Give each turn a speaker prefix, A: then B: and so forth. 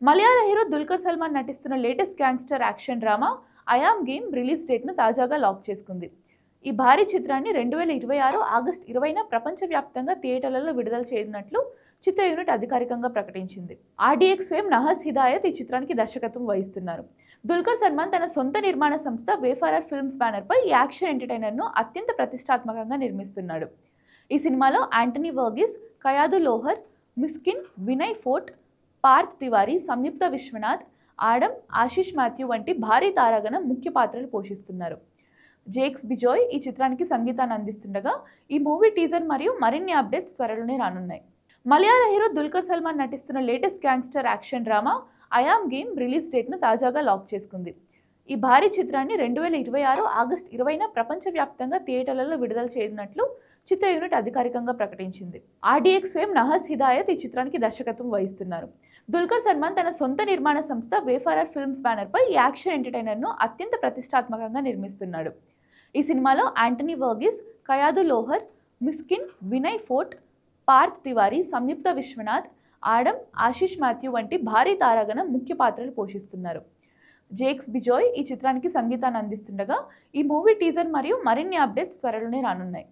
A: మలయాళ hero Dulquer Salmaan నటిస్తున్న latest gangster action drama I'm game release డేట్ను తాజాగా లాక్ చేసుకుంది. ఈ భారీ చిత్రాన్ని 2026 ఆగస్టు 20న ప్రపంచవ్యాప్తంగా థియేటర్లలో విడుదల చేయనున్నట్లు చిత్ర యూనిట్ అధికారికంగా ప్రకటించింది. ఆర్డీఎక్స్ ఫేమ్ నహస్ హిదాయత్ ఈ చిత్రానికి దర్శకత్వం వహిస్తున్నారు. దుల్కర్ సల్మాన్ తన సొంత నిర్మాణ సంస్థ వేఫారర్ ఫిల్మ్స్ బ్యానర్పై ఈ యాక్షన్ ఎంటర్టైనర్ను అత్యంత ప్రతిష్టాత్మకంగా నిర్మిస్తున్నాడు. ఈ సినిమాలో యాంటనీ వర్గీస్, కయాదు లోహర్, మిస్కిన్, వినయ్ ఫోర్ట్, పార్థ్ తివారీ, సంయుక్త విశ్వనాథ్, ఆడమ్, ఆశిష్ మాథ్యూ వంటి భారీ తారాగణం ముఖ్య పాత్రలు పోషిస్తున్నారు. జేక్స్ బిజోయ్ ఈ చిత్రానికి సంగీతాన్ని అందిస్తుండగా ఈ మూవీ టీజర్ మరియు మరిన్ని అప్డేట్స్ త్వరలోనే రానున్నాయి. మలయాళ హీరో దుల్కర్ సల్మాన్ నటిస్తున్న latest gangster action drama I'm game release డేట్ను తాజాగా లాక్ చేసుకుంది. ఈ భారీ చిత్రాన్ని 2026 ఆగస్టు 20న ప్రపంచవ్యాప్తంగా థియేటర్లలో విడుదల చేయనున్నట్లు చిత్ర యూనిట్ అధికారికంగా ప్రకటించింది. ఆర్డీఎక్స్ ఫేమ్ నహస్ హిదాయత్ ఈ చిత్రానికి దర్శకత్వం వహిస్తున్నారు. దుల్కర్ సల్మాన్ తన సొంత నిర్మాణ సంస్థ వేఫారర్ ఫిల్మ్స్ బ్యానర్పై ఈ యాక్షన్ ఎంటర్టైనర్ను అత్యంత ప్రతిష్టాత్మకంగా నిర్మిస్తున్నాడు. ఈ సినిమాలో యాంటనీ వర్గీస్, కయాదు లోహర్, మిస్కిన్, వినయ్ ఫోర్ట్, పార్థ్ తివారీ, సంయుక్త విశ్వనాథ్, ఆడమ్, ఆశిష్ మాథ్యూ వంటి భారీ తారాగణం ముఖ్య పాత్రలు పోషిస్తున్నారు. జేక్స్ బిజోయ్ ఈ చిత్రానికి సంగీతాన్ని అందిస్తుండగా ఈ మూవీ టీజర్ మరియు మరిన్ని అప్డేట్స్ త్వరలోనే రానున్నాయి.